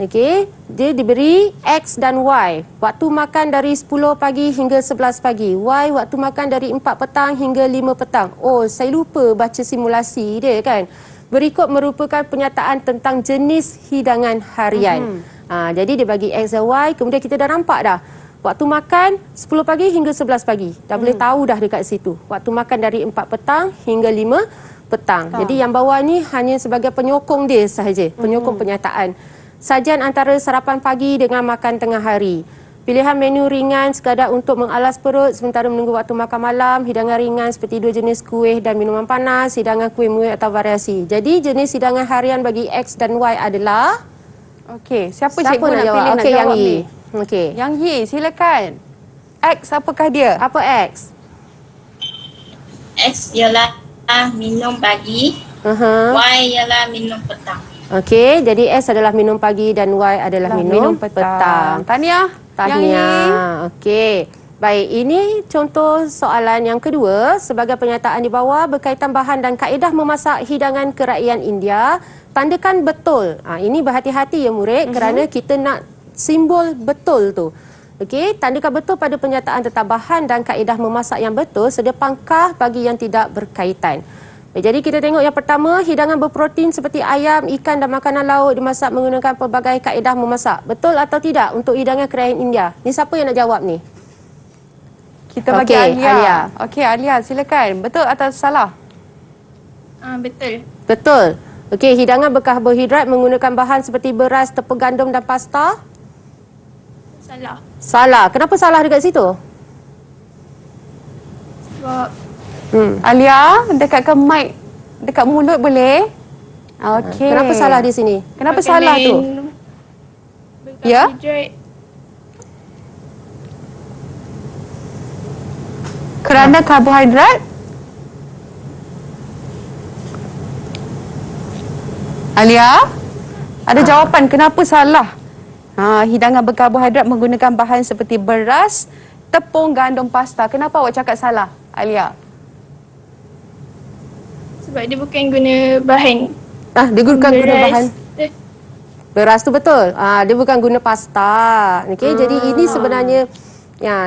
Okey, dia diberi X dan Y. Waktu makan dari 10 pagi hingga 11 pagi. Y waktu makan dari 4 petang hingga 5 petang. Oh, saya lupa baca simulasi dia kan. Berikut merupakan penyataan tentang jenis hidangan harian. Jadi dia bagi X dan Y, kemudian kita dah nampak dah. Waktu makan 10 pagi hingga 11 pagi. Dah boleh tahu dah dekat situ. Waktu makan dari 4 petang hingga 5 petang. Jadi yang bawah ni hanya sebagai penyokong dia sahaja, penyokong penyataan. Sajian antara sarapan pagi dengan makan tengah hari. Pilihan menu ringan sekadar untuk mengalas perut sementara menunggu waktu makan malam. Hidangan ringan seperti 2 jenis kuih dan minuman panas. Hidangan kuih muih atau variasi. Jadi jenis hidangan harian bagi X dan Y adalah... Okey, siapa Siapa cikgu nak nak jawab? pilih nak Okey, yang jawab Y. ni? Okey. Yang Y, silakan. X apakah dia? Apa X? X ialah minum pagi, Y ialah minum petang. Okey, jadi S adalah minum pagi dan Y adalah minum petang. Tahniah. Tahniah. Okey. Baik, ini contoh soalan yang kedua. Sebagai pernyataan di bawah berkaitan bahan dan kaedah memasak hidangan kerakyaan India, tandakan betul. Ini berhati-hati ya murid kerana kita nak simbol betul tu. Okey, tandakan betul pada pernyataan tentang bahan dan kaedah memasak yang betul sedia pangkah bagi yang tidak berkaitan. Baik, jadi kita tengok yang pertama, hidangan berprotein seperti ayam, ikan dan makanan laut dimasak menggunakan pelbagai kaedah memasak. Betul atau tidak untuk hidangan kerakyaan India? Ni siapa yang nak jawab ni? Kita bagi Okey, Alia. Alia. Okey, Alia silakan. Betul atau salah? Betul. Betul. Okey, hidangan berkarbohidrat menggunakan bahan seperti beras, tepung gandum dan pasta? Salah. Salah. Kenapa salah dekat situ? Sebab Alia, dekatkan mic dekat mulut boleh? Okey. Kenapa salah di sini? Kenapa salah tu? Ya? Berkarbohidrat. Kerana karbohidrat? Alia, ada jawapan kenapa salah? Hidangan berkarbohidrat menggunakan bahan seperti beras, tepung, gandum, pasta. Kenapa awak cakap salah, Alia? Sebab dia bukan guna bahan. Dia guna bahan. Eh, Beras tu betul. Dia bukan guna pasta. Okey, jadi ini sebenarnya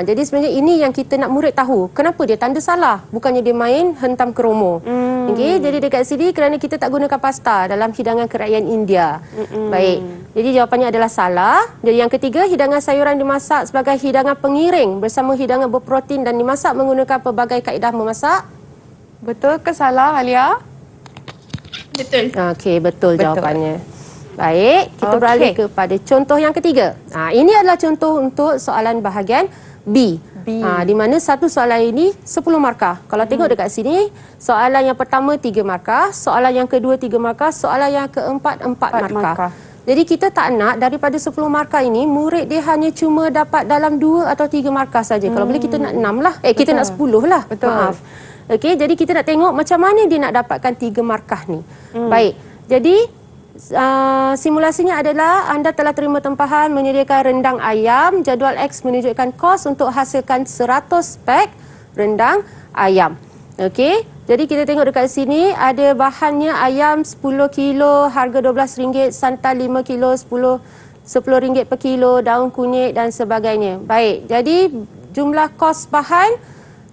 jadi sebenarnya ini yang kita nak murid tahu. Kenapa dia tanda salah? Bukannya dia main hentam keromo. Okey, jadi dekat sini kerana kita tak gunakan pasta dalam hidangan kerakyaan India. Baik. Jadi jawapannya adalah salah. Jadi yang ketiga, hidangan sayuran dimasak sebagai hidangan pengiring bersama hidangan berprotein dan dimasak menggunakan pelbagai kaedah memasak. Betul ke salah, Alia? betul. Okey, betul Betul. jawapannya. Baik, kita Okey. beralih kepada contoh yang ketiga. Ini adalah contoh untuk soalan bahagian B. Di mana satu soalan ini 10 markah. Kalau tengok dekat sini, soalan yang pertama 3 markah, soalan yang kedua 3 markah, soalan yang keempat 4 markah. Jadi kita tak nak daripada 10 markah ini, murid dia hanya cuma dapat dalam 2 atau 3 markah saja. Kalau boleh kita nak 6 lah. Kita nak 10 lah. Betul. Maaf. Okey, jadi kita nak tengok macam mana dia nak dapatkan 3 markah ni. Baik. Jadi simulasinya adalah anda telah terima tempahan menyediakan rendang ayam. Jadual X menunjukkan kos untuk hasilkan 100 pak rendang ayam. Okey, jadi kita tengok dekat sini ada bahannya ayam 10 kilo harga RM12, santan 5 kilo RM10 per kilo, daun kunyit dan sebagainya. Baik, jadi jumlah kos bahan.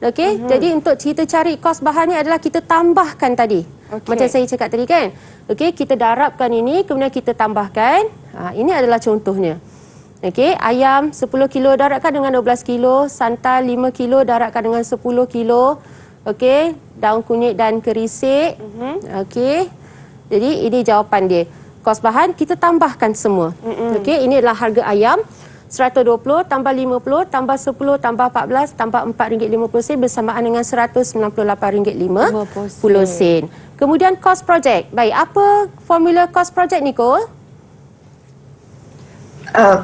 Okey, jadi untuk kita cari kos bahan ni adalah kita tambahkan tadi. Macam saya cakap tadi kan. Okey, kita darabkan ini, kemudian kita tambahkan. Ini adalah contohnya. Okey, ayam 10 kilo darabkan dengan 12 kilo, santan 5 kilo darabkan dengan 10 kilo. Okey, daun kunyit dan kerisik. Okey. Jadi ini jawapan dia. Kos bahan kita tambahkan semua. Okey, ini adalah harga ayam. 120 tambah 50 tambah 10 tambah 14 tambah RM4.50 bersamaan dengan RM198.50. Kemudian kos projek. Baik, apa formula kos projek, Nicole?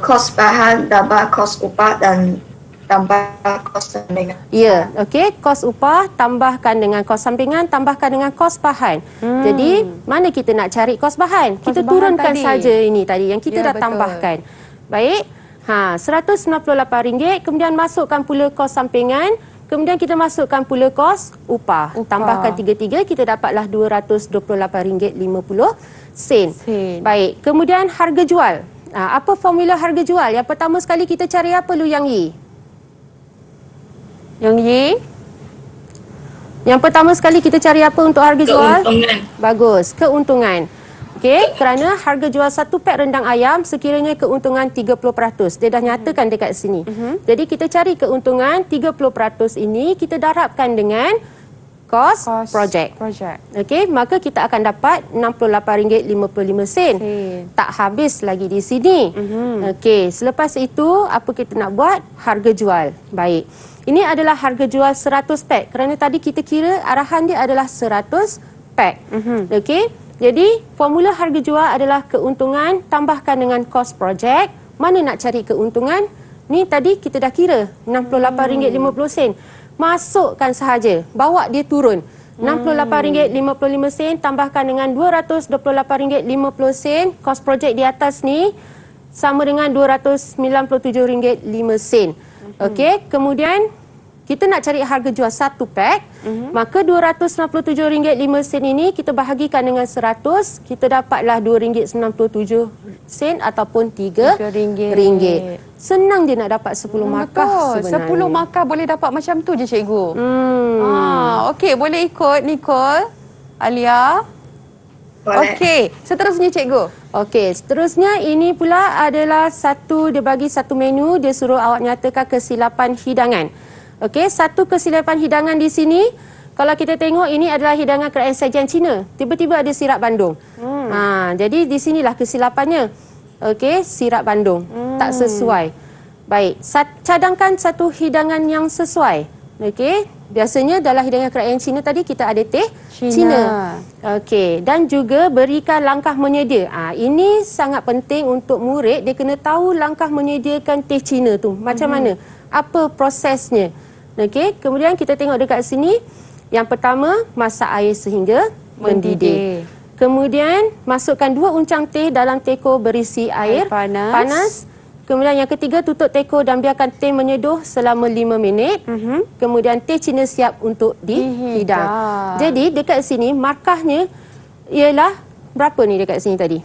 Kos bahan tambah kos upah dan tambah kos sampingan. Ya, okey. Kos upah tambahkan dengan kos sampingan, tambahkan dengan kos bahan. Jadi, mana kita nak cari kos bahan? Kita bahan turunkan tadi. saja ini tadi yang kita Ya, dah betul. tambahkan. Baik. RM198, kemudian masukkan pula kos sampingan, kemudian kita masukkan pula kos upah. Tambahkan tiga-tiga, kita dapatlah RM228.50. Baik, kemudian harga jual. Apa formula harga jual? Yang pertama sekali kita cari apa, Lu Yang Yi? Yang Y? Yang pertama sekali kita cari apa untuk harga jual? Keuntungan. Bagus, keuntungan. Okey, Okey, kerana harga jual satu pack rendang ayam sekiranya keuntungan 30%. Dia dah nyatakan dekat sini. Jadi kita cari keuntungan 30% ini kita darabkan dengan kos projek. Okey, maka kita akan dapat RM68.55. Tak habis lagi di sini. Okey, selepas itu apa kita nak buat? Harga jual. Baik. Ini adalah harga jual 100 pack kerana tadi kita kira arahan dia adalah 100 pack. Okey. Jadi formula harga jual adalah keuntungan tambahkan dengan kos projek. Mana nak cari keuntungan? Ni tadi kita dah kira RM68.50. Masukkan sahaja, bawa dia turun. RM68.55 tambahkan dengan RM228.50. Kos projek di atas ni sama dengan RM297.05. Okey, kemudian kita nak cari harga jual satu pack, maka RM267.05 ini kita bahagikan dengan 100, kita dapatlah RM2.97 ataupun RM3. Senang je nak dapat 10 markah sebenarnya. 10 markah boleh dapat macam tu je cikgu. Okey, boleh ikut Nicole, Alia. Boleh. Okey, seterusnya cikgu. Okey, seterusnya ini pula adalah dia bagi satu menu, dia suruh awak nyatakan kesilapan hidangan. Okey, satu kesilapan hidangan di sini, kalau kita tengok ini adalah hidangan kerajaan sajian Cina. Tiba-tiba ada sirap bandung. Jadi di sinilah kesilapannya. Okey, sirap bandung. Tak sesuai. Baik, cadangkan satu hidangan yang sesuai. Okey, biasanya dalam hidangan kerajaan Cina tadi kita ada teh Cina. Okey, dan juga berikan langkah menyedia. Ini sangat penting untuk murid, dia kena tahu langkah menyediakan teh Cina tu. Macam mana? Apa prosesnya? Okey, kemudian kita tengok dekat sini. Yang pertama, masak air sehingga mendidih. Kemudian, masukkan 2 uncang teh dalam teko berisi air panas. Kemudian yang ketiga, tutup teko dan biarkan teh menyeduh selama 5 minit. Kemudian teh Cina siap untuk dihidang. Jadi dekat sini markahnya ialah berapa ni dekat sini tadi?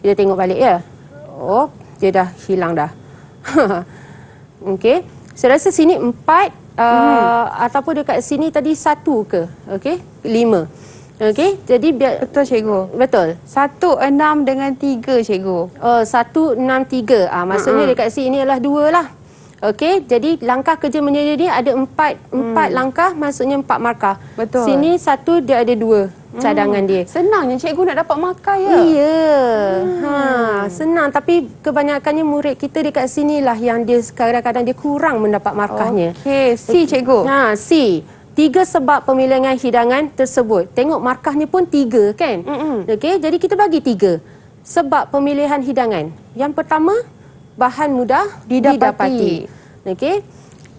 Kita tengok balik ya. Oh, dia dah hilang dah. Okey. Saya rasa sini 4 ataupun dekat sini tadi 1 ke? Okey, 5. Okey, jadi Betul cikgu. betul. 1, 6 dengan 3 cikgu. 1, 6, 3. Maksudnya dekat sini adalah 2 lah. Okey, jadi langkah kerja menyedia ni ada 4 langkah, maksudnya 4 markah. Betul. Sini 1 dia ada 2 cadangan dia. Senangnya cikgu nak dapat markah ya. Iya. Senang, tapi kebanyakannya murid kita dekat sinilah yang dia kadang-kadang dia kurang mendapat markahnya. Okey, C cikgu. C. 3 sebab pemilihan hidangan tersebut. Tengok markahnya pun 3 kan? Okey, jadi kita bagi 3 sebab pemilihan hidangan. Yang pertama, bahan mudah didapati. Okey.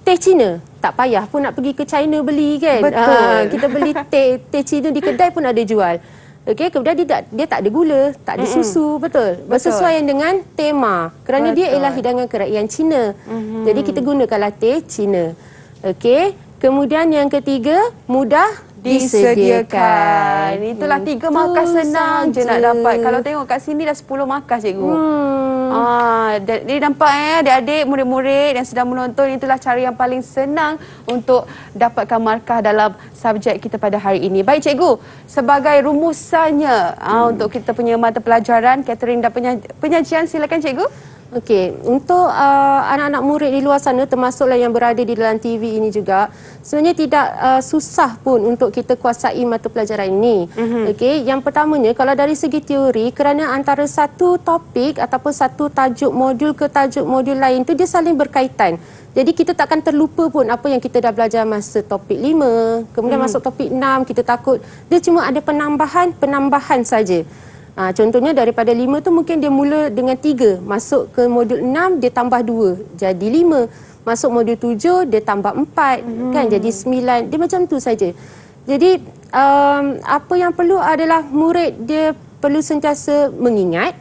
Teh Cina, tak payah pun nak pergi ke China beli kan? Betul. Kita beli teh Cina di kedai pun ada jual. Okey, kemudian dia tak ada gula, tak ada susu, betul. Bersesuaian dengan tema. Kerana dia ialah hidangan kerajaan Cina. Jadi kita gunakanlah teh Cina. Okey. Kemudian yang ketiga, mudah disediakan. Itulah 3 markah senang je nak dapat. Kalau tengok kat sini dah 10 markah cikgu. Dia nampak adik-adik, murid-murid yang sedang menonton, itulah cara yang paling senang untuk dapatkan markah dalam subjek kita pada hari ini. Baik cikgu, sebagai rumusannya untuk kita punya mata pelajaran catering dan penyajian, silakan cikgu. Okey, untuk anak-anak murid di luar sana termasuklah yang berada di dalam TV ini juga, sebenarnya tidak susah pun untuk kita kuasai mata pelajaran ini. Okey, yang pertamanya kalau dari segi teori, kerana antara satu topik ataupun satu tajuk modul ke tajuk modul lain tu dia saling berkaitan. Jadi kita takkan terlupa pun apa yang kita dah belajar masa topik 5, kemudian masuk topik 6, kita takut dia cuma ada penambahan saja. Contohnya daripada 5 tu mungkin dia mula dengan 3, masuk ke modul 6 dia tambah 2 jadi 5, masuk modul 7 dia tambah 4 kan jadi 9, dia macam tu saja. Jadi apa yang perlu adalah murid dia perlu sentiasa mengingat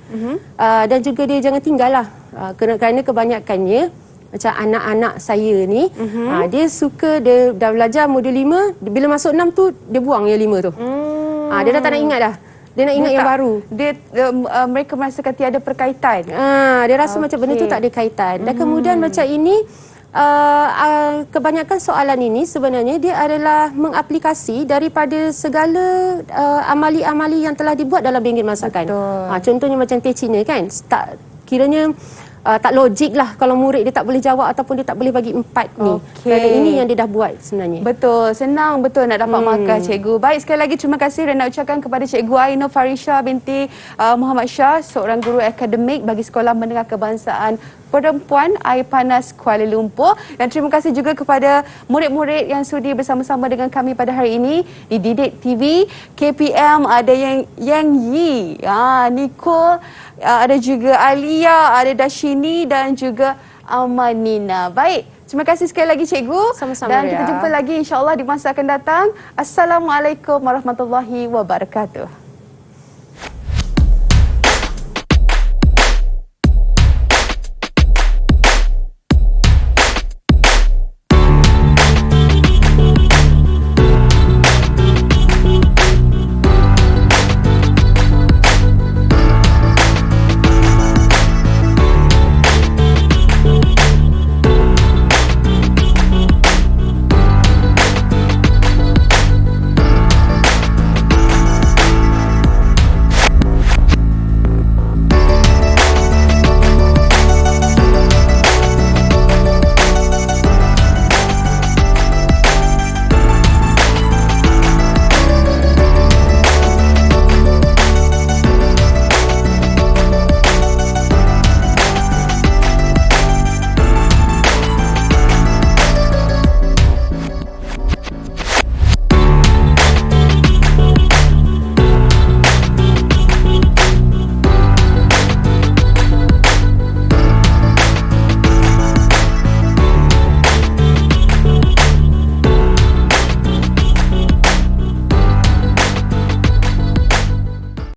dan juga dia jangan tinggallah kerana kebanyakannya macam anak-anak saya ni dia suka, dia dah belajar modul 5, bila masuk 6 tu dia buang yang 5 tu. Dia dah tak nak ingat dah. Dia nak ingat yang baru. Mereka merasakan tiada perkaitan. Dia rasa macam benda tu tak ada kaitan. Dan kemudian macam ini, kebanyakan soalan ini sebenarnya dia adalah mengaplikasi daripada segala amali-amali yang telah dibuat dalam bimbingan masakan. Contohnya macam teh Cina kan, tak kiranya tak logik lah kalau murid dia tak boleh jawab ataupun dia tak boleh bagi 4 ni. Kerana ini yang dia dah buat sebenarnya. Betul, senang betul nak dapat markah cikgu. Baik, sekali lagi terima kasih dan nak ucapkan kepada Cikgu Ainur Farisha binti Muhammad Shah, seorang guru akademik bagi Sekolah Menengah Kebangsaan Perempuan Air Panas Kuala Lumpur. Dan terima kasih juga kepada murid-murid yang sudi bersama-sama dengan kami pada hari ini di Didik TV. KPM ada Yang Yi, Nicole, ada juga Alia, ada Dashini dan juga Amanina. Baik, terima kasih sekali lagi cikgu. Sama-sama, dan Ria. kita jumpa lagi insya-Allah di masa akan datang. Assalamualaikum warahmatullahi wabarakatuh.